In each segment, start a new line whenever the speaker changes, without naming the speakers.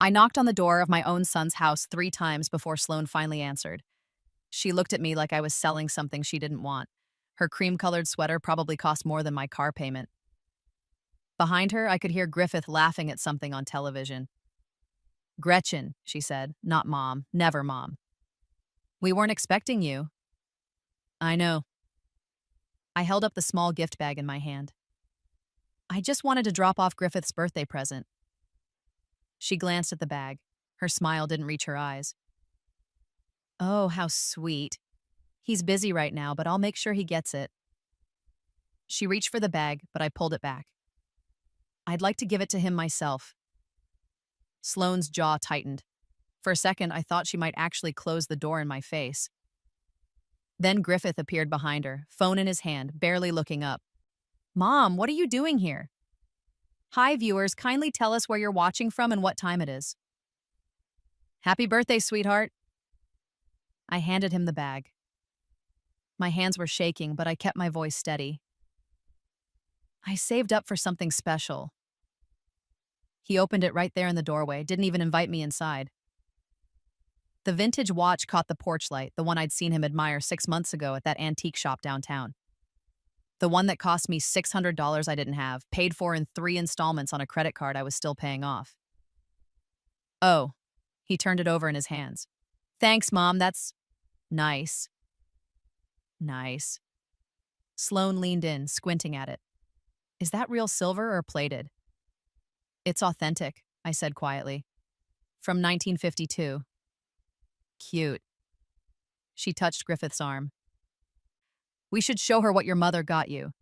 I knocked on the door of my own son's house 3 times before Sloane finally answered. She looked at me like I was selling something she didn't want. Her cream-colored sweater probably cost more than my car payment. Behind her, I could hear Griffith laughing at something on television. "Gretchen," she said, "not Mom. Never Mom." "We weren't expecting you." "I know." I held up the small gift bag in my hand. "I just wanted to drop off Griffith's birthday present." She glanced at the bag. Her smile didn't reach her eyes. "Oh, how sweet. He's busy right now, but I'll make sure he gets it." She reached for the bag, but I pulled it back. "I'd like to give it to him myself." Sloane's jaw tightened. For a second, I thought she might actually close the door in my face. Then Griffith appeared behind her, phone in his hand, barely looking up. "Mom, what are you doing here?" "Hi, viewers, kindly tell us where you're watching from and what time it is." "Happy birthday, sweetheart." I handed him the bag. My hands were shaking, but I kept my voice steady. "I saved up for something special." He opened it right there in the doorway, didn't even invite me inside. The vintage watch caught the porch light, the one I'd seen him admire 6 months ago at that antique shop downtown. The one that cost me $600 I didn't have, paid for in 3 installments on a credit card I was still paying off. "Oh." He turned it over in his hands. "Thanks, Mom, that's nice." Nice. Sloane leaned in, squinting at it. "Is that real silver or plated?" "It's authentic," I said quietly. "From 1952. Cute." She touched Griffith's arm. "We should show her what your mother got you."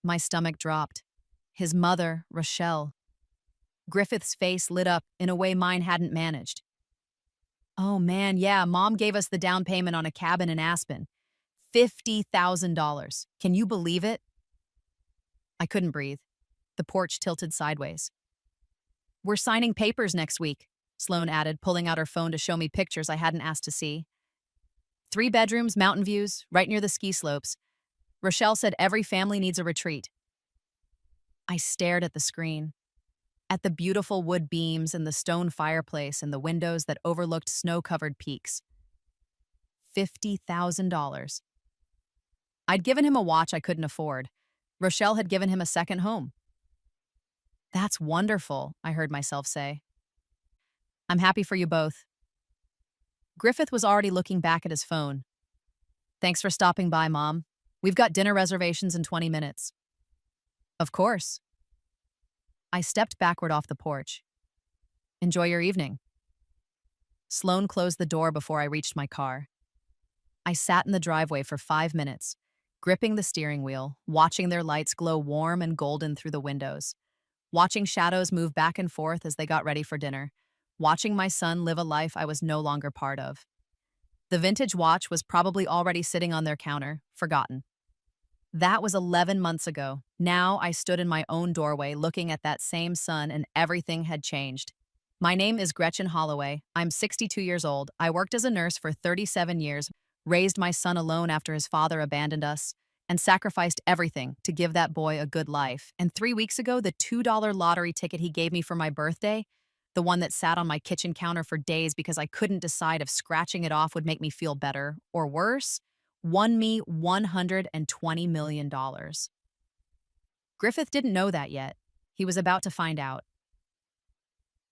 My stomach dropped. His mother, Rochelle. Griffith's face lit up in a way mine hadn't managed. "Oh man, yeah, Mom gave us the down payment on a cabin in Aspen. $50,000. Can you believe it?" I couldn't breathe. The porch tilted sideways. "We're signing papers next week," Sloane added, pulling out her phone to show me pictures I hadn't asked to see. 3 bedrooms, mountain views, right near the ski slopes. Rochelle said every family needs a retreat. I stared at the screen, at the beautiful wood beams and the stone fireplace and the windows that overlooked snow-covered peaks. $50,000. I'd given him a watch I couldn't afford. Rochelle had given him a second home. "That's wonderful," I heard myself say. "I'm happy for you both." Griffith was already looking back at his phone. "Thanks for stopping by, Mom. We've got dinner reservations in 20 minutes. "Of course." I stepped backward off the porch. "Enjoy your evening." Sloane closed the door before I reached my car. I sat in the driveway for 5 minutes, gripping the steering wheel, watching their lights glow warm and golden through the windows, watching shadows move back and forth as they got ready for dinner, watching my son live a life I was no longer part of. The vintage watch was probably already sitting on their counter, forgotten. That was 11 months ago. Now I stood in my own doorway looking at that same sun and everything had changed. My name is Gretchen Holloway. I'm 62 years old. I worked as a nurse for 37 years, raised my son alone after his father abandoned us, and sacrificed everything to give that boy a good life. And 3 weeks ago, the $2 lottery ticket he gave me for my birthday, the one that sat on my kitchen counter for days because I couldn't decide if scratching it off would make me feel better or worse, won me $120 million. Griffith didn't know that yet. He was about to find out.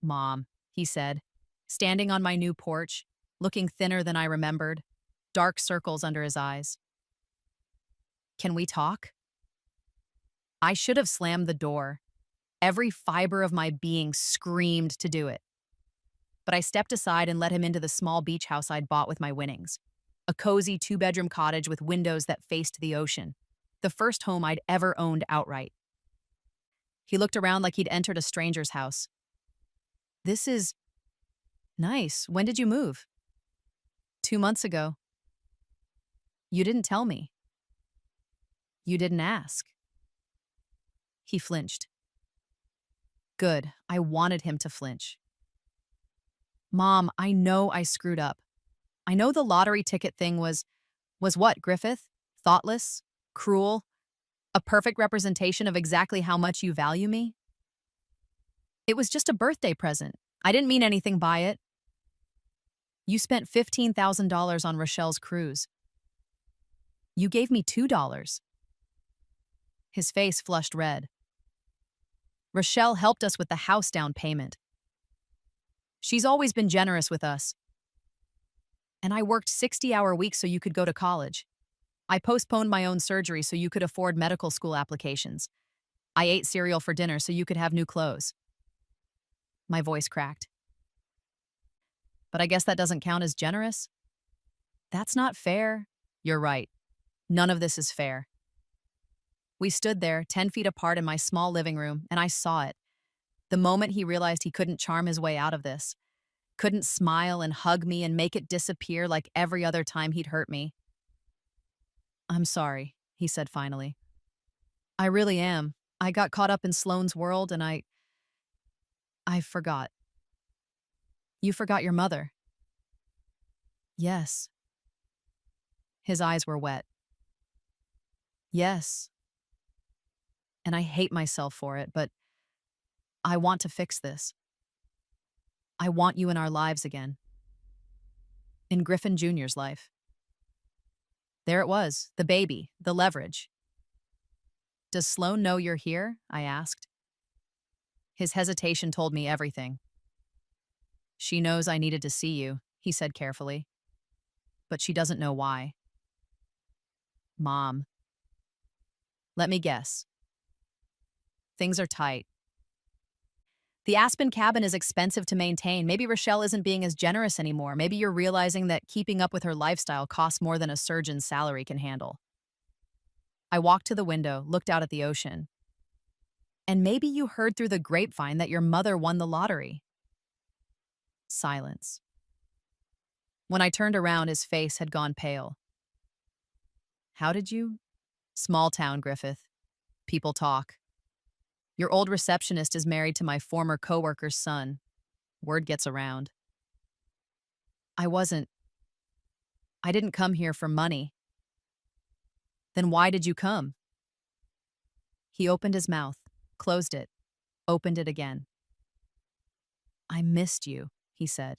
"Mom," he said, standing on my new porch, looking thinner than I remembered, dark circles under his eyes. "Can we talk?" I should have slammed the door. Every fiber of my being screamed to do it. But I stepped aside and let him into the small beach house I'd bought with my winnings. A cozy 2-bedroom cottage with windows that faced the ocean. The first home I'd ever owned outright. He looked around like he'd entered a stranger's house. "This is nice. When did you move?" 2 months ago." "You didn't tell me." "You didn't ask." He flinched. Good. I wanted him to flinch. "Mom, I know I screwed up. I know the lottery ticket thing was what, Griffith? Thoughtless? Cruel? A perfect representation of exactly how much you value me?" "It was just a birthday present. I didn't mean anything by it. You spent $15,000 on Rochelle's cruise. You gave me $2. His face flushed red. Rochelle helped us with the house down payment. She's always been generous with us. And I worked 60-hour weeks so you could go to college. I postponed my own surgery so you could afford medical school applications. I ate cereal for dinner so you could have new clothes. My voice cracked. But I guess that doesn't count as generous? That's not fair. You're right. None of this is fair. We stood there, 10 feet apart in my small living room, and I saw it. The moment he realized he couldn't charm his way out of this, couldn't smile and hug me and make it disappear like every other time he'd hurt me. I'm sorry, he said finally. I really am. I got caught up in Sloane's world and I forgot. You forgot your mother. Yes. His eyes were wet. Yes. And I hate myself for it, but I want to fix this. I want you in our lives again. In Griffin Jr.'s life. There it was, the baby, the leverage. Does Sloane know you're here? I asked. His hesitation told me everything. She knows I needed to see you, he said carefully. But she doesn't know why. Mom. Let me guess. Things are tight. The Aspen cabin is expensive to maintain. Maybe Rochelle isn't being as generous anymore. Maybe you're realizing that keeping up with her lifestyle costs more than a surgeon's salary can handle. I walked to the window, looked out at the ocean. And maybe you heard through the grapevine that your mother won the lottery. Silence. When I turned around, his face had gone pale. How did you? Small town, Griffith. People talk. Your old receptionist is married to my former coworker's son. Word gets around. I didn't come here for money. Then why did you come? He opened his mouth, closed it, opened it again. I missed you, he said.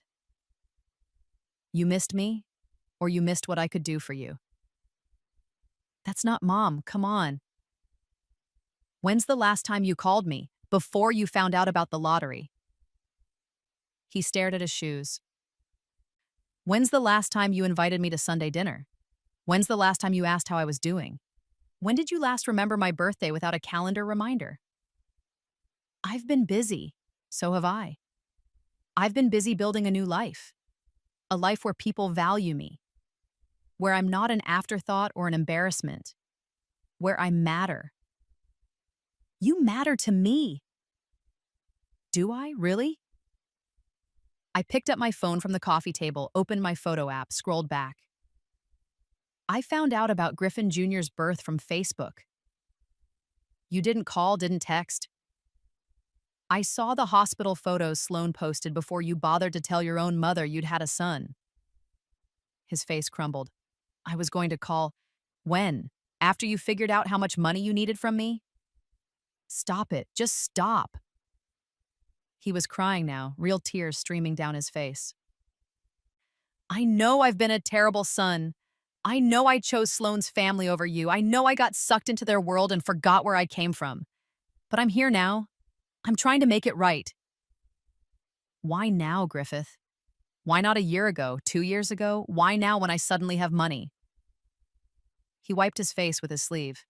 You missed me, or you missed what I could do for you? That's not Mom, come on. When's the last time you called me, before you found out about the lottery? He stared at his shoes. When's the last time you invited me to Sunday dinner? When's the last time you asked how I was doing? When did you last remember my birthday without a calendar reminder? I've been busy. So have I. I've been busy building a new life. A life where people value me. Where I'm not an afterthought or an embarrassment. Where I matter. You matter to me. Do I, really? I picked up my phone from the coffee table, opened my photo app, scrolled back. I found out about Griffin Jr.'s birth from Facebook. You didn't call, didn't text. I saw the hospital photos Sloane posted before you bothered to tell your own mother you'd had a son. His face crumbled. I was going to call. When? After you figured out how much money you needed from me? Stop it. Just stop. He was crying now, real tears streaming down his face. I know I've been a terrible son. I know I chose Sloane's family over you. I know I got sucked into their world and forgot where I came from. But I'm here now. I'm trying to make it right. Why now, Griffith? Why not a year ago, 2 years ago? Why now when I suddenly have money? He wiped his face with his sleeve.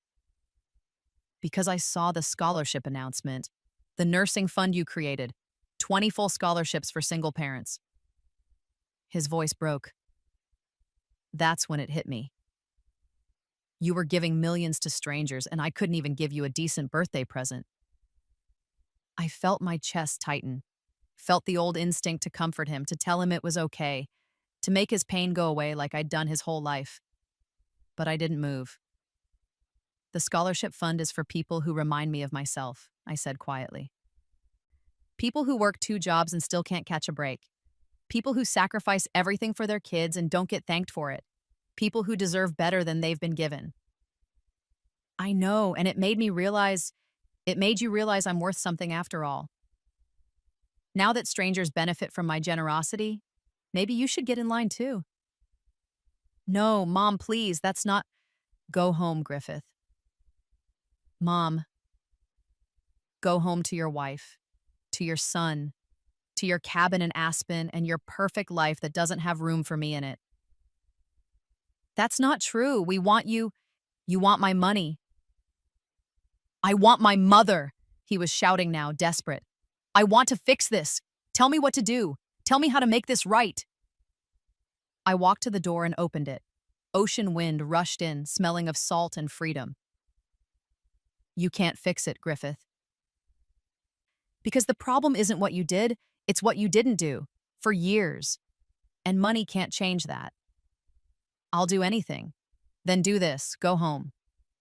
Because I saw the scholarship announcement. The nursing fund you created. 20 full scholarships for single parents. His voice broke. That's when it hit me. You were giving millions to strangers, and I couldn't even give you a decent birthday present. I felt my chest tighten, felt the old instinct to comfort him, to tell him it was okay, to make his pain go away like I'd done his whole life. But I didn't move. The scholarship fund is for people who remind me of myself, I said quietly. People who work 2 jobs and still can't catch a break. People who sacrifice everything for their kids and don't get thanked for it. People who deserve better than they've been given. I know, and it made you realize I'm worth something after all. Now that strangers benefit from my generosity, maybe you should get in line too. No, Mom, please, that's not. Go home, Griffith. Mom, go home to your wife, to your son, to your cabin in Aspen and your perfect life that doesn't have room for me in it. That's not true. We want you. You want my money. I want my mother, he was shouting now, desperate. I want to fix this. Tell me what to do. Tell me how to make this right. I walked to the door and opened it. Ocean wind rushed in, smelling of salt and freedom. You can't fix it, Griffith. Because the problem isn't what you did, it's what you didn't do. For years. And money can't change that. I'll do anything. Then do this. Go home.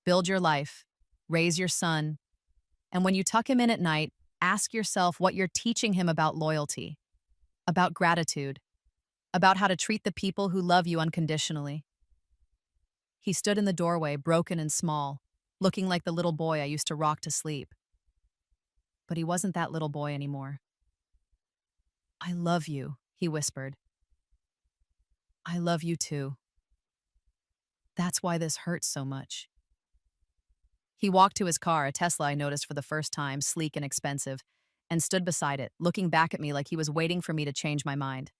Build your life. Raise your son. And when you tuck him in at night, ask yourself what you're teaching him about loyalty, about gratitude, about how to treat the people who love you unconditionally. He stood in the doorway, broken and small, looking like the little boy I used to rock to sleep. But he wasn't that little boy anymore. I love you, he whispered. I love you too. That's why this hurts so much. He walked to his car, a Tesla I noticed for the first time, sleek and expensive, and stood beside it, looking back at me like he was waiting for me to change my mind.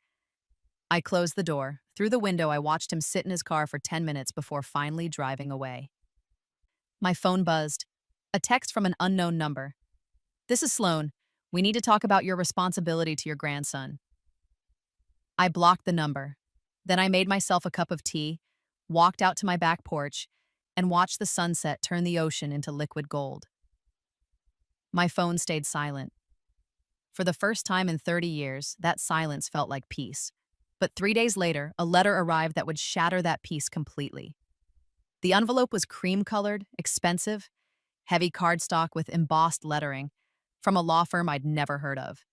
I closed the door. Through the window, I watched him sit in his car for 10 minutes before finally driving away. My phone buzzed. A text from an unknown number. This is Sloan. We need to talk about your responsibility to your grandson. I blocked the number. Then I made myself a cup of tea, walked out to my back porch, and watched the sunset turn the ocean into liquid gold. My phone stayed silent. For the first time in 30 years, that silence felt like peace. But 3 days later, a letter arrived that would shatter that peace completely. The envelope was cream-colored, expensive, heavy cardstock with embossed lettering, from a law firm I'd never heard of.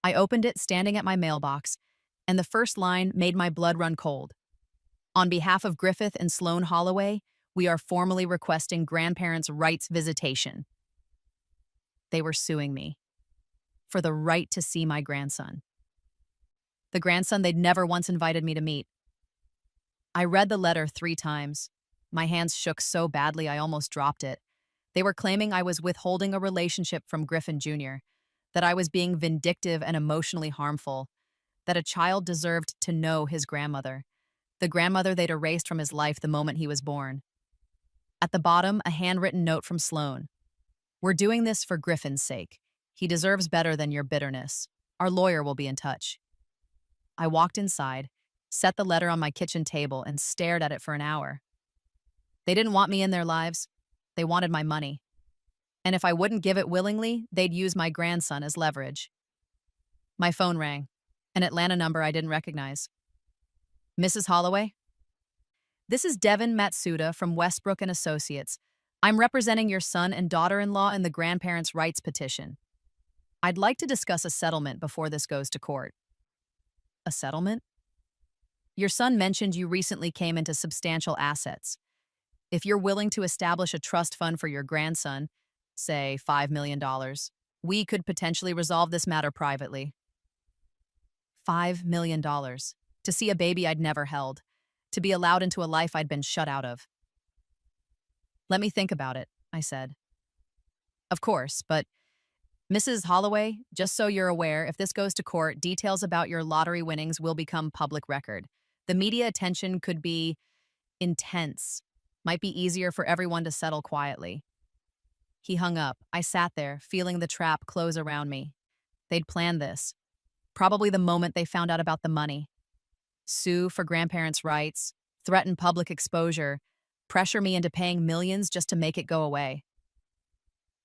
I opened it standing at my mailbox, and the first line made my blood run cold. On behalf of Griffith and Sloan Holloway, we are formally requesting grandparents' rights visitation. They were suing me for the right to see my grandson. The grandson they'd never once invited me to meet. I read the letter 3 times. My hands shook so badly I almost dropped it. They were claiming I was withholding a relationship from Griffin Jr., that I was being vindictive and emotionally harmful, that a child deserved to know his grandmother, the grandmother they'd erased from his life the moment he was born. At the bottom, a handwritten note from Sloan. We're doing this for Griffin's sake. He deserves better than your bitterness. Our lawyer will be in touch. I walked inside, set the letter on my kitchen table, and stared at it for an hour. They didn't want me in their lives. They wanted my money. And if I wouldn't give it willingly, they'd use my grandson as leverage. My phone rang, an Atlanta number I didn't recognize. Mrs. Holloway? This is Devin Matsuda from Westbrook and Associates. I'm representing your son and daughter-in-law in the grandparents' rights petition. I'd like to discuss a settlement before this goes to court. A settlement? Your son mentioned you recently came into substantial assets. If you're willing to establish a trust fund for your grandson, say $5 million, we could potentially resolve this matter privately. $5 million. To see a baby I'd never held. To be allowed into a life I'd been shut out of. Let me think about it, I said. Of course, but Mrs. Holloway, just so you're aware, if this goes to court, details about your lottery winnings will become public record. The media attention could be intense. Might be easier for everyone to settle quietly. He hung up. I sat there, feeling the trap close around me. They'd planned this. Probably the moment they found out about the money. Sue for grandparents' rights, threaten public exposure, pressure me into paying millions just to make it go away.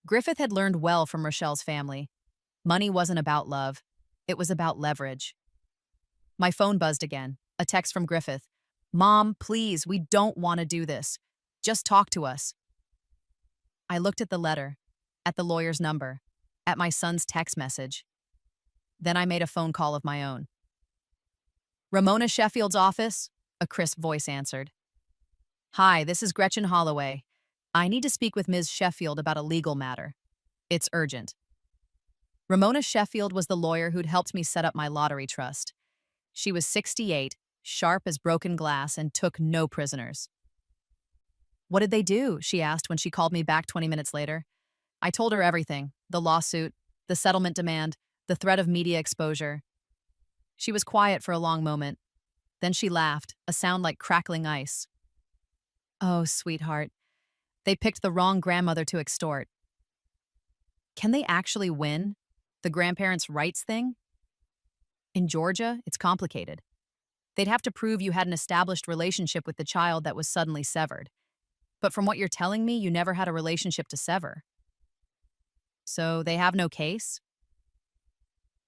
Griffith had learned well from Rochelle's family. Money wasn't about love. It was about leverage. My phone buzzed again. A text from Griffith. Mom, please, we don't want to do this. Just talk to us. I looked at the letter, at the lawyer's number, at my son's text message. Then I made a phone call of my own. Ramona Sheffield's office? A crisp voice answered. Hi, this is Gretchen Holloway. I need to speak with Ms. Sheffield about a legal matter. It's urgent. Ramona Sheffield was the lawyer who'd helped me set up my lottery trust. She was 68, sharp as broken glass, and took no prisoners. What did they do? She asked when she called me back 20 minutes later. I told her everything: the lawsuit, the settlement demand, the threat of media exposure. She was quiet for a long moment. Then she laughed, a sound like crackling ice. Oh, sweetheart, they picked the wrong grandmother to extort. Can they actually win? The grandparents' rights thing? In Georgia, it's complicated. They'd have to prove you had an established relationship with the child that was suddenly severed. But from what you're telling me, you never had a relationship to sever. So they have no case?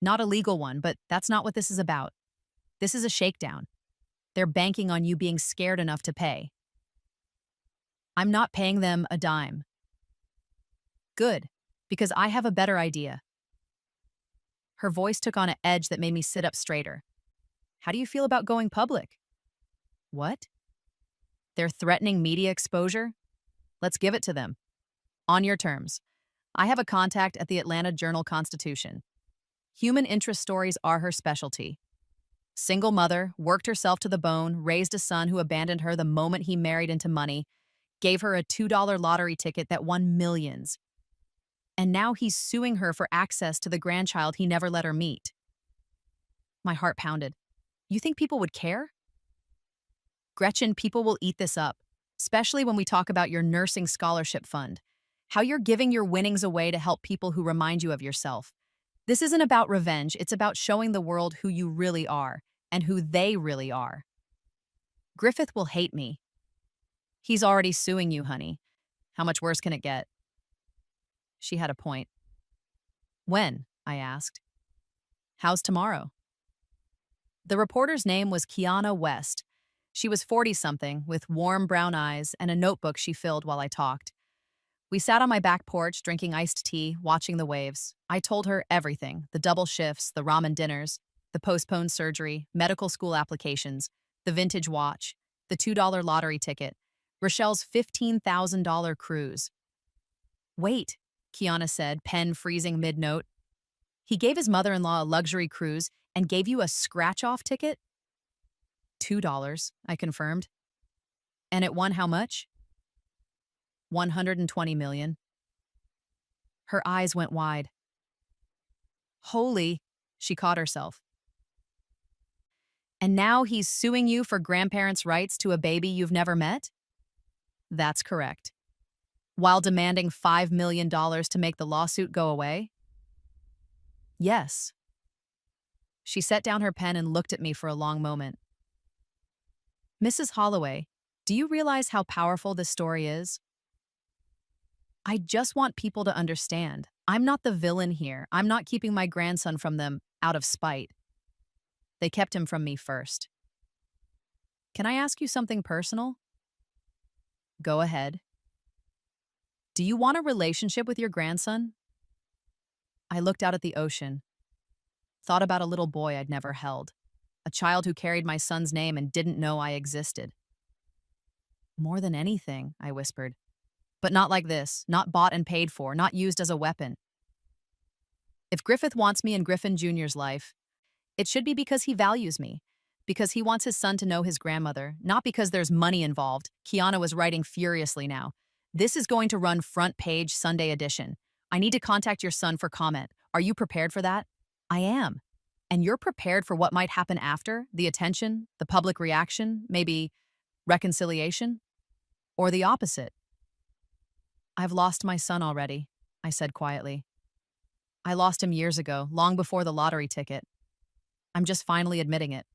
Not a legal one, but that's not what this is about. This is a shakedown. They're banking on you being scared enough to pay. I'm not paying them a dime. Good, because I have a better idea. Her voice took on an edge that made me sit up straighter. How do you feel about going public? What? They're threatening media exposure? Let's give it to them. On your terms. I have a contact at the Atlanta Journal-Constitution. Human interest stories are her specialty. Single mother, worked herself to the bone, raised a son who abandoned her the moment he married into money, gave her a $2 lottery ticket that won millions. And now he's suing her for access to the grandchild he never let her meet. My heart pounded. You think people would care? Gretchen, people will eat this up, especially when we talk about your nursing scholarship fund, how you're giving your winnings away to help people who remind you of yourself. This isn't about revenge, it's about showing the world who you really are and who they really are. Griffith will hate me. He's already suing you, honey. How much worse can it get? She had a point. When? I asked. How's tomorrow? The reporter's name was Kiana West. She was 40-something, with warm brown eyes and a notebook she filled while I talked. We sat on my back porch drinking iced tea, watching the waves. I told her everything: the double shifts, the ramen dinners, the postponed surgery, medical school applications, the vintage watch, the $2 lottery ticket, Rochelle's $15,000 cruise. Wait, Kiana said, pen freezing mid-note. He gave his mother-in-law a luxury cruise and gave you a scratch-off ticket? $2, I confirmed. And it won how much? 120 million. Her eyes went wide. Holy, she caught herself. And now he's suing you for grandparents' rights to a baby you've never met? That's correct. While demanding $5 million to make the lawsuit go away? Yes. She set down her pen and looked at me for a long moment. Mrs. Holloway, do you realize how powerful this story is? I just want people to understand. I'm not the villain here. I'm not keeping my grandson from them out of spite. They kept him from me first. Can I ask you something personal? Go ahead. Do you want a relationship with your grandson? I looked out at the ocean, thought about a little boy I'd never held, a child who carried my son's name and didn't know I existed. More than anything, I whispered. But not like this, not bought and paid for, not used as a weapon. If Griffith wants me in Griffin Jr.'s life, it should be because he values me, because he wants his son to know his grandmother, not because there's money involved. Kiana was writing furiously now. This is going to run front page Sunday edition. I need to contact your son for comment. Are you prepared for that? I am. And you're prepared for what might happen after? The attention, the public reaction, maybe reconciliation? Or the opposite? I've lost my son already, I said quietly. I lost him years ago, long before the lottery ticket. I'm just finally admitting it.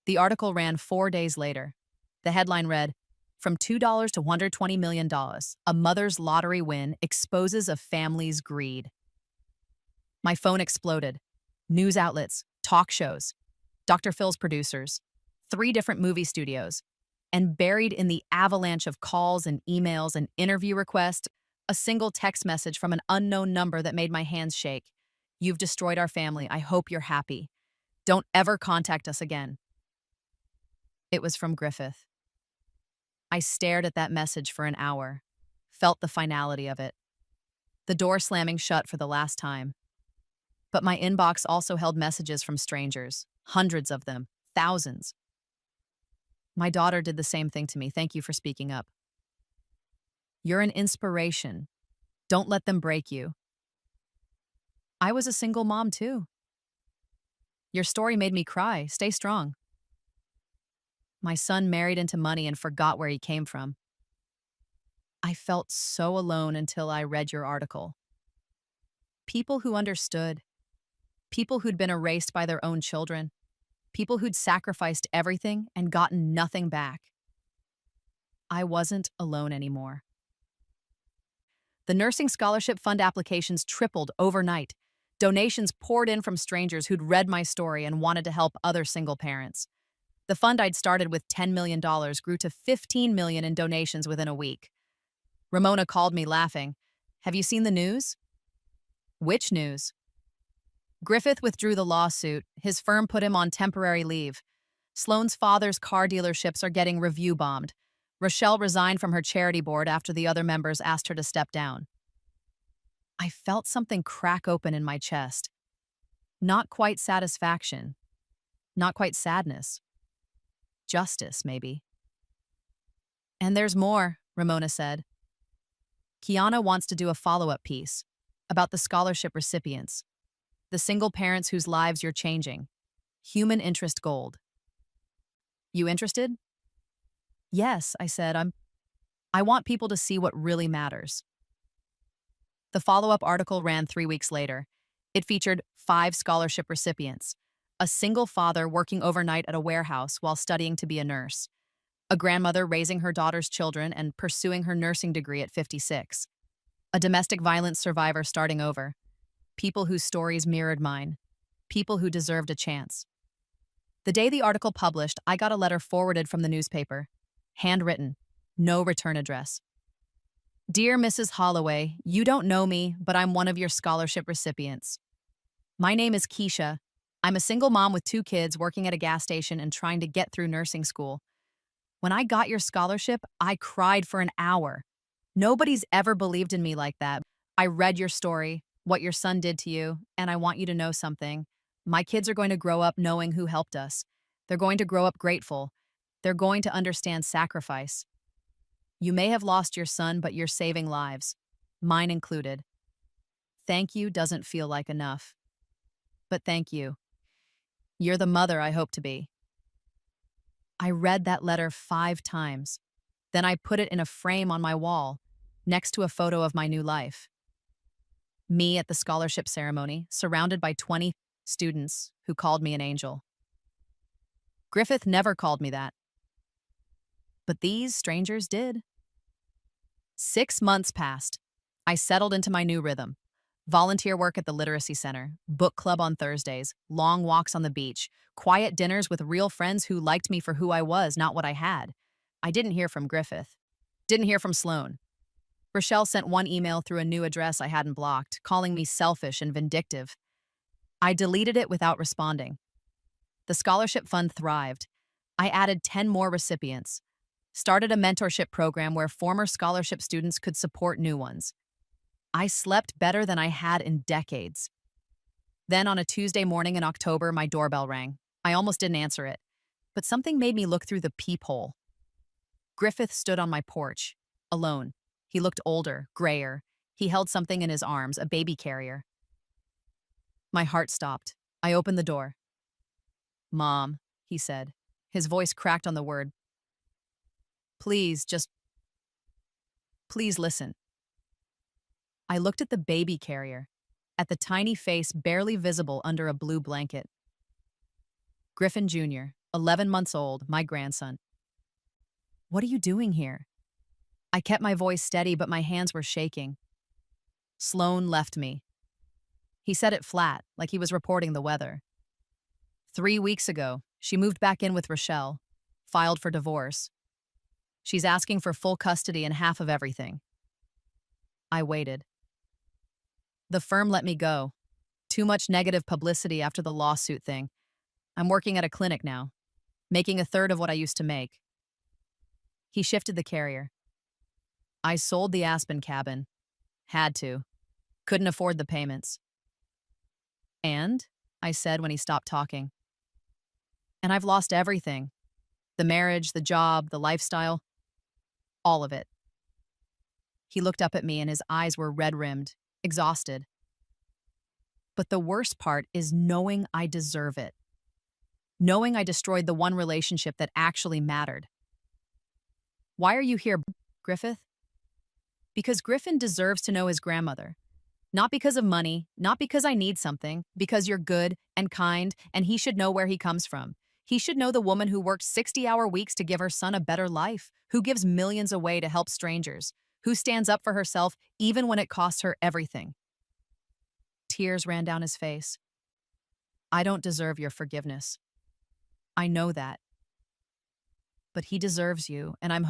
The article ran 4 days later. The headline read, "From $2 to $120 million, a mother's lottery win exposes a family's greed." My phone exploded. News outlets, talk shows, Dr. Phil's producers, 3 different movie studios, and buried in the avalanche of calls and emails and interview requests, a single text message from an unknown number that made my hands shake. "You've destroyed our family. I hope you're happy. Don't ever contact us again." It was from Griffith. I stared at that message for an hour, felt the finality of it. The door slamming shut for the last time. But my inbox also held messages from strangers, hundreds of them, thousands. My daughter did the same thing to me. Thank you for speaking up. You're an inspiration. Don't let them break you. I was a single mom too. Your story made me cry. Stay strong. My son married into money and forgot where he came from. I felt so alone until I read your article. People who understood, people who'd been erased by their own children, people who'd sacrificed everything and gotten nothing back. I wasn't alone anymore. The Nursing Scholarship Fund applications tripled overnight. Donations poured in from strangers who'd read my story and wanted to help other single parents. The fund I'd started with $10 million grew to $15 million in donations within a week. Ramona called me laughing. Have you seen the news? Which news? Griffith withdrew the lawsuit. His firm put him on temporary leave. Sloane's father's car dealerships are getting review bombed. Rochelle resigned from her charity board after the other members asked her to step down. I felt something crack open in my chest. Not quite satisfaction. Not quite sadness. Justice, maybe. And there's more, Ramona said. Kiana wants to do a follow-up piece about the scholarship recipients, the single parents whose lives you're changing. Human interest gold. You interested? Yes, I said. I want people to see what really matters. The follow-up article ran 3 weeks later. It featured 5 scholarship recipients, a single father working overnight at a warehouse while studying to be a nurse, a grandmother raising her daughter's children and pursuing her nursing degree at 56, a domestic violence survivor starting over, people whose stories mirrored mine, people who deserved a chance. The day the article published, I got a letter forwarded from the newspaper, handwritten, no return address. Dear Mrs. Holloway, you don't know me, but I'm one of your scholarship recipients. My name is Keisha. I'm a single mom with 2 kids working at a gas station and trying to get through nursing school. When I got your scholarship, I cried for an hour. Nobody's ever believed in me like that. I read your story, what your son did to you, and I want you to know something. My kids are going to grow up knowing who helped us. They're going to grow up grateful. They're going to understand sacrifice. You may have lost your son, but you're saving lives, mine included. Thank you doesn't feel like enough. But thank you. You're the mother I hope to be. I read that letter 5 times. Then I put it in a frame on my wall, next to a photo of my new life. Me at the scholarship ceremony, surrounded by 20 students who called me an angel. Griffith never called me that. But these strangers did. 6 months passed. I settled into my new rhythm. Volunteer work at the literacy center, book club on Thursdays, long walks on the beach, quiet dinners with real friends who liked me for who I was, not what I had. I didn't hear from Griffith. Didn't hear from Sloane. Rochelle sent one email through a new address I hadn't blocked, calling me selfish and vindictive. I deleted it without responding. The scholarship fund thrived. I added 10 more recipients, started a mentorship program where former scholarship students could support new ones. I slept better than I had in decades. Then on a Tuesday morning in October, my doorbell rang. I almost didn't answer it, but something made me look through the peephole. Griffith stood on my porch, alone. He looked older, grayer. He held something in his arms, a baby carrier. My heart stopped. I opened the door. Mom, he said. His voice cracked on the word. Please listen. I looked at the baby carrier, at the tiny face barely visible under a blue blanket. Griffin Jr., 11 months old, my grandson. What are you doing here? I kept my voice steady, but my hands were shaking. Sloane left me. He said it flat, like he was reporting the weather. 3 weeks ago, she moved back in with Rochelle, filed for divorce. She's asking for full custody and half of everything. I waited. The firm let me go. Too much negative publicity after the lawsuit thing. I'm working at a clinic now, making a third of what I used to make. He shifted the carrier. I sold the Aspen cabin. Had to. Couldn't afford the payments. And? I said when he stopped talking. And I've lost everything. The marriage, the job, the lifestyle, all of it. He looked up at me and his eyes were red-rimmed, exhausted. But the worst part is knowing I deserve it. Knowing I destroyed the one relationship that actually mattered. Why are you here, Griffith? Because Griffin deserves to know his grandmother. Not because of money, not because I need something, because you're good and kind, and he should know where he comes from. He should know the woman who worked 60-hour weeks to give her son a better life, who gives millions away to help strangers, who stands up for herself even when it costs her everything. Tears ran down his face. I don't deserve your forgiveness. I know that. But he deserves you, and I'm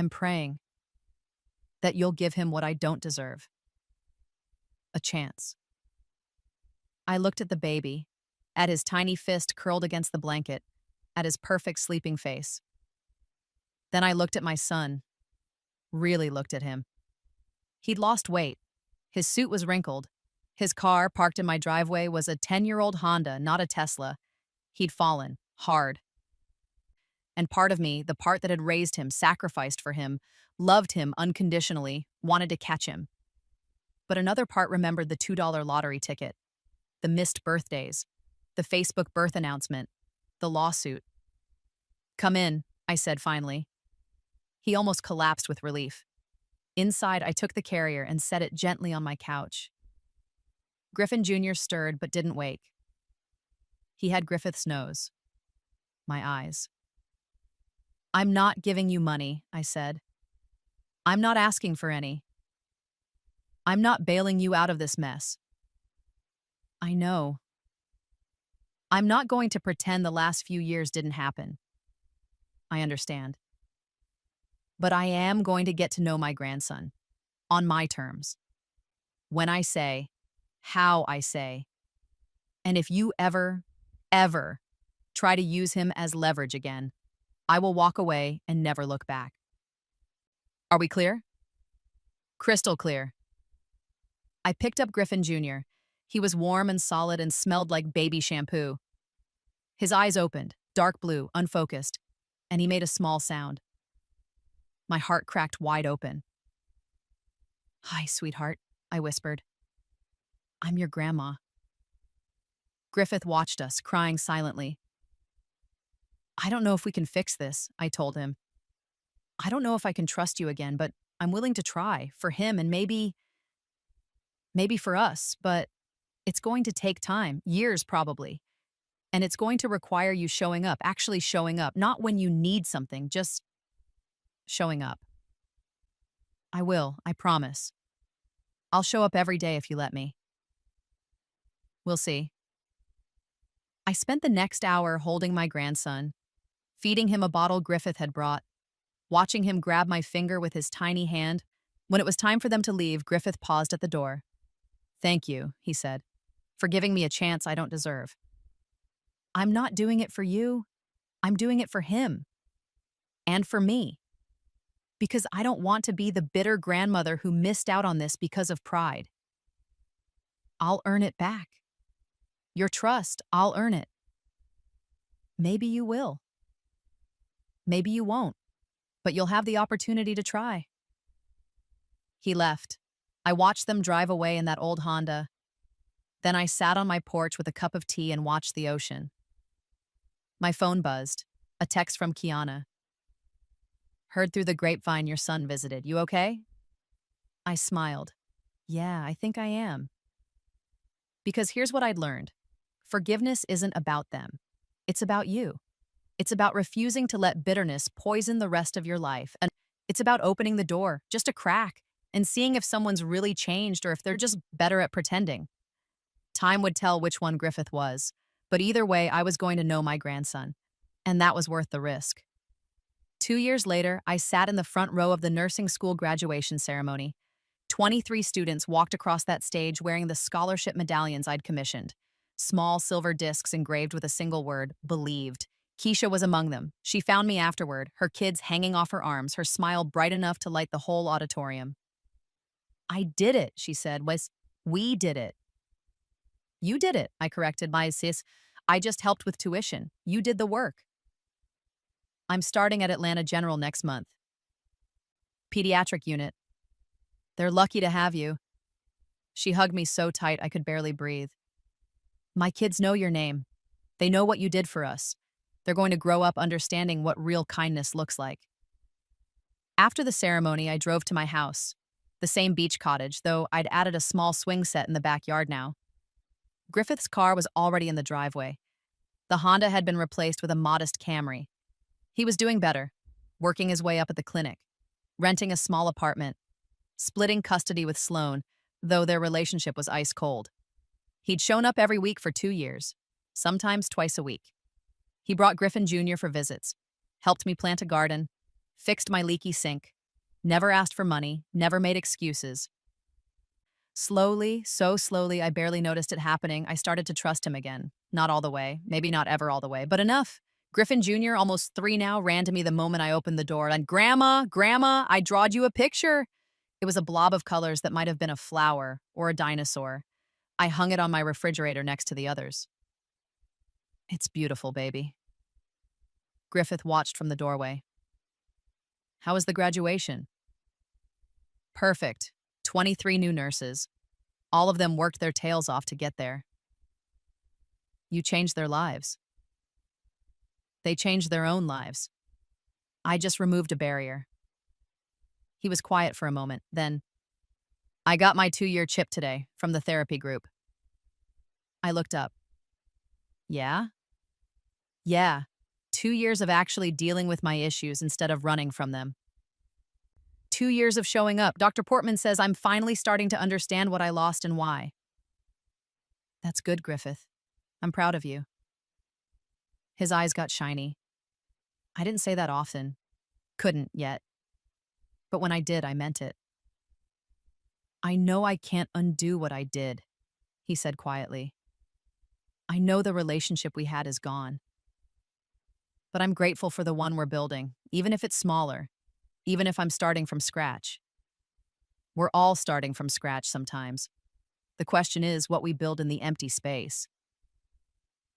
praying that you'll give him what I don't deserve. A chance. I looked at the baby, at his tiny fist curled against the blanket, at his perfect sleeping face. Then I looked at my son, really looked at him. He'd lost weight. His suit was wrinkled. His car, parked in my driveway, was a 10-year-old Honda, not a Tesla. He'd fallen, hard. And part of me, the part that had raised him, sacrificed for him, loved him unconditionally, wanted to catch him. But another part remembered the $2 lottery ticket, the missed birthdays, the Facebook birth announcement, the lawsuit. Come in, I said finally. He almost collapsed with relief. Inside, I took the carrier and set it gently on my couch. Griffin Jr. stirred but didn't wake. He had Griffith's nose. My eyes. I'm not giving you money, I said. I'm not asking for any. I'm not bailing you out of this mess. I know. I'm not going to pretend the last few years didn't happen. I understand. But I am going to get to know my grandson. On my terms. When I say, how I say. And if you ever try to use him as leverage again, I will walk away and never look back. Are we clear? Crystal clear. I picked up Griffin Jr. He was warm and solid and smelled like baby shampoo. His eyes opened, dark blue, unfocused, and he made a small sound. My heart cracked wide open. Hi, sweetheart, I whispered. I'm your grandma. Griffith watched us, crying silently. I don't know if we can fix this, I told him. I don't know if I can trust you again, but I'm willing to try, for him and maybe for us, but it's going to take time, years probably. And it's going to require you showing up, actually showing up, not when you need something, just showing up. I will, I promise. I'll show up every day if you let me. We'll see. I spent the next hour holding my grandson, feeding him a bottle Griffith had brought, watching him grab my finger with his tiny hand. When it was time for them to leave, Griffith paused at the door. Thank you, he said, for giving me a chance I don't deserve. I'm not doing it for you. I'm doing it for him. And for me. Because I don't want to be the bitter grandmother who missed out on this because of pride. I'll earn it back. Your trust, I'll earn it. Maybe you will. Maybe you won't, but you'll have the opportunity to try. He left. I watched them drive away in that old Honda. Then I sat on my porch with a cup of tea and watched the ocean. My phone buzzed. A text from Kiana. Heard through the grapevine your son visited. You okay? I smiled. Yeah, I think I am. Because here's what I'd learned. Forgiveness isn't about them. It's about you. It's about refusing to let bitterness poison the rest of your life. And it's about opening the door, just a crack, and seeing if someone's really changed or if they're just better at pretending. Time would tell which one Griffith was, but either way, I was going to know my grandson. And that was worth the risk. 2 years later, I sat in the front row of the nursing school graduation ceremony. 23 students walked across that stage wearing the scholarship medallions I'd commissioned. Small silver discs engraved with a single word, believed. Keisha was among them. She found me afterward, her kids hanging off her arms, her smile bright enough to light the whole auditorium. I did it, she said. We did it. You did it, I corrected my sis. I just helped with tuition. You did the work. I'm starting at Atlanta General next month. Pediatric unit. They're lucky to have you. She hugged me so tight I could barely breathe. My kids know your name. They know what you did for us. They're going to grow up understanding what real kindness looks like. After the ceremony, I drove to my house, the same beach cottage, though I'd added a small swing set in the backyard now. Griffith's car was already in the driveway. The Honda had been replaced with a modest Camry. He was doing better, working his way up at the clinic, renting a small apartment, splitting custody with Sloan, though their relationship was ice cold. He'd shown up every week for 2 years, sometimes twice a week. He brought Griffin Jr. for visits, helped me plant a garden, fixed my leaky sink, never asked for money, never made excuses. Slowly, so slowly, I barely noticed it happening. I started to trust him again. Not all the way, maybe not ever all the way, but enough. Griffin Jr., almost 3 now, ran to me the moment I opened the door and, Grandma, I drawed you a picture. It was a blob of colors that might have been a flower or a dinosaur. I hung it on my refrigerator next to the others. It's beautiful, baby. Griffith watched from the doorway. How was the graduation? Perfect. 23 new nurses. All of them worked their tails off to get there. You changed their lives. They changed their own lives. I just removed a barrier. He was quiet for a moment, then, I got my 2-year chip today from the therapy group. I looked up. Yeah? Yeah. 2 years of actually dealing with my issues instead of running from them. 2 years of showing up. Dr. Portman says I'm finally starting to understand what I lost and why. That's good, Griffith. I'm proud of you. His eyes got shiny. I didn't say that often. Couldn't yet. But when I did, I meant it. I know I can't undo what I did, he said quietly. I know the relationship we had is gone. But I'm grateful for the one we're building, even if it's smaller, even if I'm starting from scratch. We're all starting from scratch sometimes. The question is what we build in the empty space.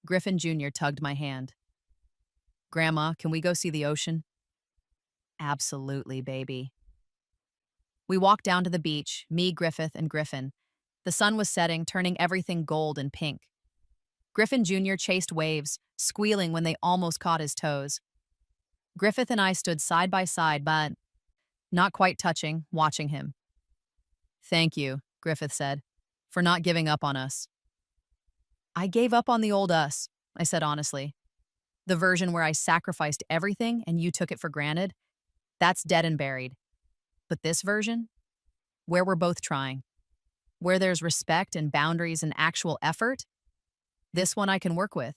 Griffin Jr. tugged my hand. Grandma, can we go see the ocean? Absolutely, baby. We walked down to the beach, me, Griffith, and Griffin. The sun was setting, turning everything gold and pink. Griffin Jr. chased waves, squealing when they almost caught his toes. Griffith and I stood side by side, but not quite touching, watching him. Thank you, Griffith said, for not giving up on us. I gave up on the old us, I said honestly. The version where I sacrificed everything and you took it for granted, that's dead and buried. But this version, where we're both trying, where there's respect and boundaries and actual effort, this one I can work with.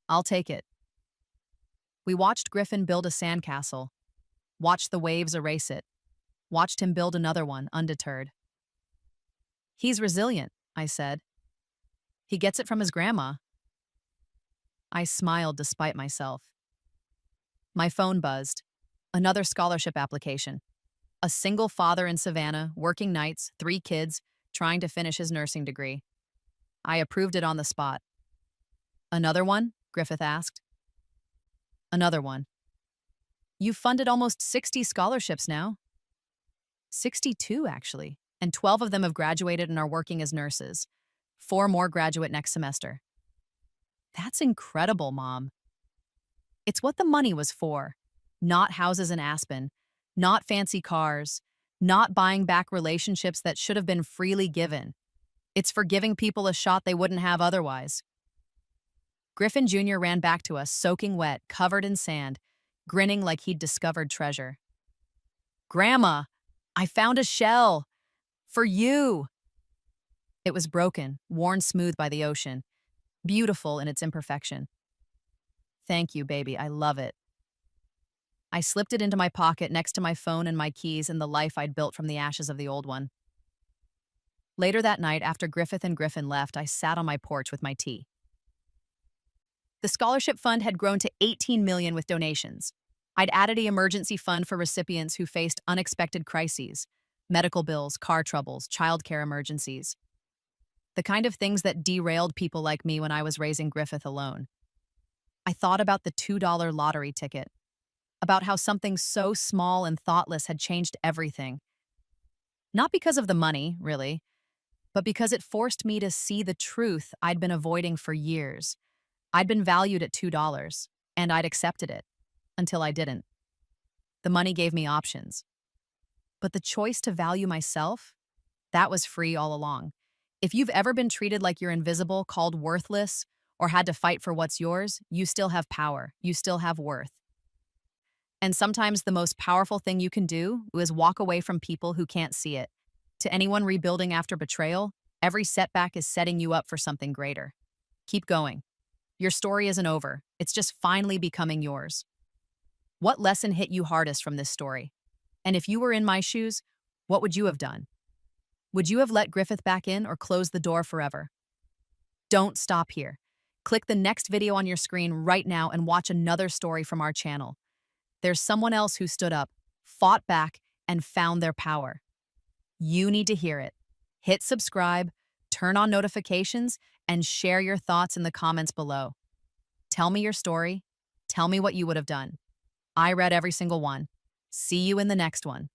I'll take it. We watched Griffin build a sandcastle, watched the waves erase it, watched him build another one, undeterred. He's resilient, I said. He gets it from his grandma. I smiled despite myself. My phone buzzed. Another scholarship application. A single father in Savannah, working nights, 3 kids, trying to finish his nursing degree. I approved it on the spot. Another one? Griffith asked. Another one. You've funded almost 60 scholarships now. 62, actually, and 12 of them have graduated and are working as nurses. 4 more graduate next semester. That's incredible, Mom. It's what the money was for. Not houses in Aspen, not fancy cars, not buying back relationships that should have been freely given. It's for giving people a shot they wouldn't have otherwise. Griffin Jr. ran back to us, soaking wet, covered in sand, grinning like he'd discovered treasure. Grandma, I found a shell. For you. It was broken, worn smooth by the ocean, beautiful in its imperfection. Thank you, baby, I love it. I slipped it into my pocket next to my phone and my keys and the life I'd built from the ashes of the old one. Later that night, after Griffith and Griffin left, I sat on my porch with my tea. The scholarship fund had grown to $18 million with donations. I'd added an emergency fund for recipients who faced unexpected crises, medical bills, car troubles, childcare emergencies. the kind of things that derailed people like me when I was raising Griffith alone. I thought about the $2 lottery ticket, about how something so small and thoughtless had changed everything. Not because of the money, really, but because it forced me to see the truth I'd been avoiding for years. I'd been valued at $2, and I'd accepted it until I didn't. The money gave me options. But the choice to value myself, that was free all along. If you've ever been treated like you're invisible, called worthless, or had to fight for what's yours, you still have power. You still have worth. And sometimes the most powerful thing you can do is walk away from people who can't see it. To anyone rebuilding after betrayal, every setback is setting you up for something greater. Keep going. Your story isn't over. It's just finally becoming yours. What lesson hit you hardest from this story? And if you were in my shoes, what would you have done? Would you have let Griffith back in or closed the door forever? Don't stop here. Click the next video on your screen right now and watch another story from our channel. There's someone else who stood up, fought back, and found their power. You need to hear it. Hit subscribe, turn on notifications, and share your thoughts in the comments below. Tell me your story. Tell me what you would have done. I read every single one. See you in the next one.